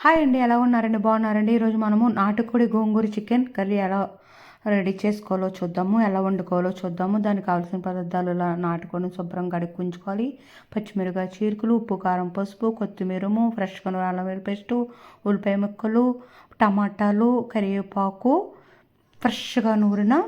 Hi అండి, ఎలా ఉన్నారండి? బాగున్నారండి? ఈరోజు మనము నాటుకోడి గోంగూర చికెన్ కర్రీ ఎలా రెడీ చేసుకోవాలో చూద్దాము, ఎలా వండుకోవాలో చూద్దాము. దానికి కావాల్సిన పదార్థాలు నాటుకొని శుభ్రంగా కడుక్కుంచుకోవాలి. పచ్చిమిరపకాయ చీరుకులు, ఉప్పు, కారం, పసుపు, కొత్తిమీర, ఫ్రెష్గా అల్లం వెల్లుల్లి పేస్టు, ఉల్లిపాయ ముక్కలు, టమాటాలు, కరివేపాకు, ఫ్రెష్గా నూరిన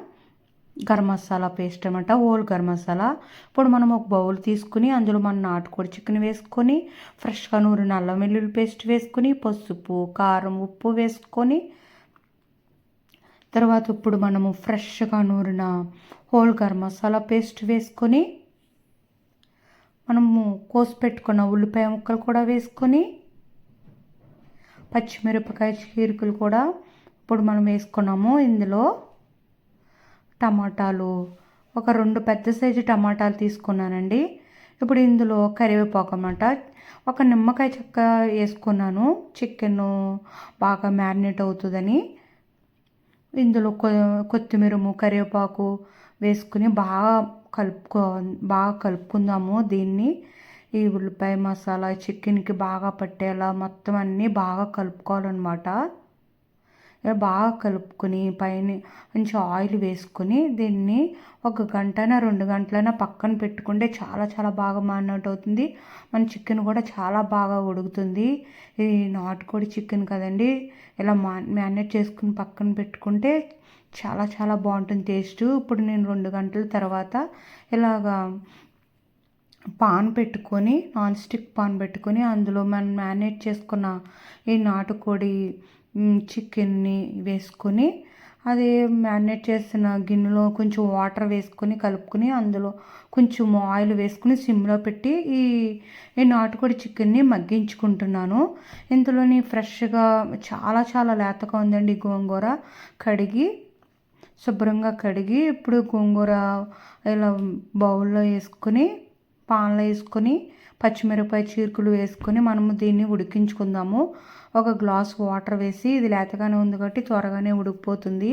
గరం మసాలా పేస్ట్ అనమాట, హోల్ గరం మసాలా. ఇప్పుడు మనం ఒక బౌల్ తీసుకుని అందులో మన నాటుకోడి చికెన్ వేసుకొని, ఫ్రెష్గా నూరిన అల్లం వెల్లుల్లి పేస్ట్ వేసుకొని, పసుపు, కారం, ఉప్పు వేసుకొని, తర్వాత ఇప్పుడు మనము ఫ్రెష్గా నూరిన హోల్ గరం మసాలా పేస్ట్ వేసుకొని, మనము కోసి పెట్టుకున్న ఉల్లిపాయ ముక్కలు కూడా వేసుకొని, పచ్చిమిరపకాయ చీరుకులు కూడా ఇప్పుడు మనం వేసుకున్నాము. ఇందులో టమాటాలు ఒక 2 పెద్ద సైజు టమాటాలు తీసుకున్నానండి. ఇప్పుడు ఇందులో కరివేపాకు అన్నమాట, ఒక నిమ్మకాయ చెక్క వేసుకున్నాను, చికెన్ బాగా మ్యారినేట్ అవుతుందని. ఇందులో కొత్తిమీర, కరివేపాకు వేసుకుని బాగా కలుపుకుందాము దీన్ని. ఈ ఉల్లిపాయ మసాలా చికెన్కి బాగా పట్టేలా మొత్తం అన్నీ బాగా కలుపుకోవాలన్నమాట. బాగా కలుపుకొని పైన కొంచెం ఆయిల్ వేసుకొని దీన్ని 1 గంటైనా 2 గంటలైనా పక్కన పెట్టుకుంటే చాలా బాగా మ్యారినేట్ అవుతుంది. మన చికెన్ కూడా చాలా బాగా ఉడుకుతుంది. ఇది నాటుకోడి చికెన్ కదండి, ఇలా మ్యారినేట్ చేసుకుని పక్కన పెట్టుకుంటే చాలా బాగుంటుంది టేస్ట్. ఇప్పుడు నేను 2 గంటల తర్వాత ఇలాగా పాన్ పెట్టుకొని, నాన్ స్టిక్ పాన్ పెట్టుకొని అందులో మనం మ్యారినేట్ చేసుకున్న ఈ నాటుకోడి చికెన్ని వేసుకొని, అది మ్యారినేట్ చేసిన గిన్నెలో కొంచెం వాటర్ వేసుకొని కలుపుకొని, అందులో కొంచెం ఆయిల్ వేసుకుని సిమ్లో పెట్టి ఈ నాటుకోడి చికెన్ని మగ్గించుకుంటున్నాను. ఇందులోని ఫ్రెష్గా చాలా లేతగా ఉందండి గోంగూర. శుభ్రంగా కడిగి ఇప్పుడు గోంగూర ఇలా బౌల్లో వేసుకొని, పాన్లో వేసుకొని, పచ్చిమిరపకాయ చీరుకులు వేసుకొని మనము దీన్ని ఉడికించుకుందాము. 1 గ్లాస్ వాటర్ వేసి, ఇది లేతగానే ఉంది కాబట్టి త్వరగానే ఉడికిపోతుంది.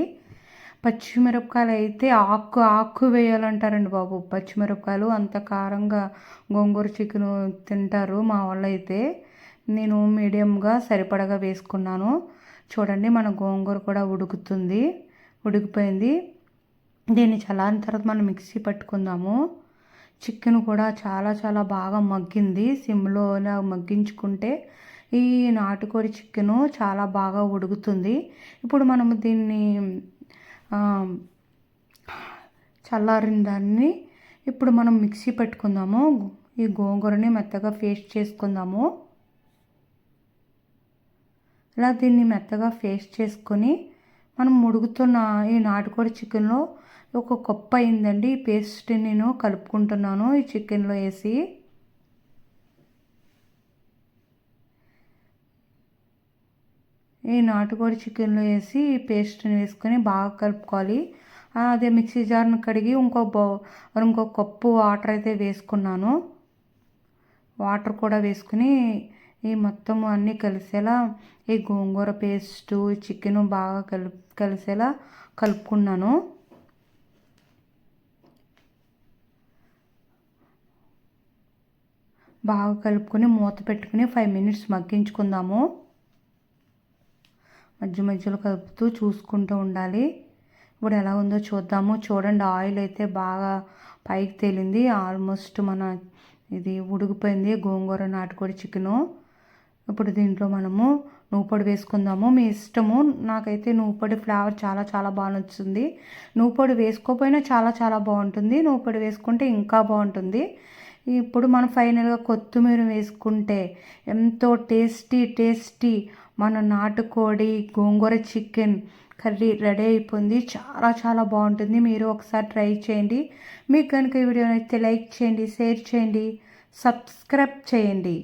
పచ్చిమిరపకాయలు అయితే ఆకు వేయాలంటారండి బాబు. పచ్చిమిరపకాయలు అంత కారంగా గోంగూర చికెన్ తింటారు మా వాళ్ళు అయితే. నేను మీడియంగా సరిపడగా వేసుకున్నాను. చూడండి, మన గోంగూర కూడా ఉడికిపోయింది. దీన్ని చల్లారిన తర్వాత మనం మిక్సీ పట్టుకుందాము. చికెన్ కూడా చాలా బాగా మగ్గింది. సిమ్లో మగ్గించుకుంటే ఈ నాటుకోడి చికెను చాలా బాగా ఉడుకుతుంది. ఇప్పుడు మనము దీన్ని చల్లారిన దాన్ని ఇప్పుడు మనం మిక్సీ పెట్టుకుందాము. ఈ గోంగూరని మెత్తగా పేస్ట్ చేసుకుందాము. ఇలా దీన్ని మెత్తగా పేస్ట్ చేసుకొని మనం ఉడుకుతున్న ఈ నాటుకోడి చికెన్లో 1 కప్పు అయిందండి. ఈ పేస్ట్ నేను కలుపుకుంటున్నాను ఈ చికెన్లో వేసి. ఈ నాటుకోడి చికెన్లో వేసి ఈ పేస్ట్ని వేసుకొని బాగా కలుపుకోవాలి. అదే మిక్సీ జార్ని కడిగి ఇంకో కప్పు వాటర్ అయితే వేసుకున్నాను. వాటర్ కూడా వేసుకుని ఈ మొత్తం అన్నీ కలిసేలా ఈ గోంగూర పేస్టు చికెను బాగా కలిసేలా కలుపుకున్నాను. బాగా కలుపుకొని మూత పెట్టుకుని 5 మినిట్స్ మగ్గించుకుందాము. మధ్యలో కలుపుతూ చూసుకుంటూ ఉండాలి. ఇప్పుడు ఎలా ఉందో చూద్దాము. చూడండి, ఆయిల్ అయితే బాగా పైకి తేలింది. ఆల్మోస్ట్ మన ఇది ఉడికిపోయింది గోంగూర నాటుకోడి చికెను. ఇప్పుడు దీంట్లో మనము నువ్వుపొడి వేసుకుందాము. మీ ఇష్టము. నాకైతే నువ్వుపొడి ఫ్లేవర్ చాలా బాగా నచ్చుతుంది. నువ్వుపొడి వేసుకోకపోయినా చాలా బాగుంటుంది. నువ్వుపొడి వేసుకుంటే ఇంకా బాగుంటుంది. ఇప్పుడు మనం ఫైనల్గా కొత్తిమీర వేసుకుంటే ఎంతో టేస్టీ మన నాటుకోడి గోంగూర చికెన్ కర్రీ రెడీ అయిపోయింది. చాలా బాగుంటుంది. మీరు ఒకసారి ట్రై చేయండి. మీకు కనుక ఈ వీడియో నచ్చితే లైక్ చేయండి, షేర్ చేయండి, సబ్స్క్రైబ్ చేయండి.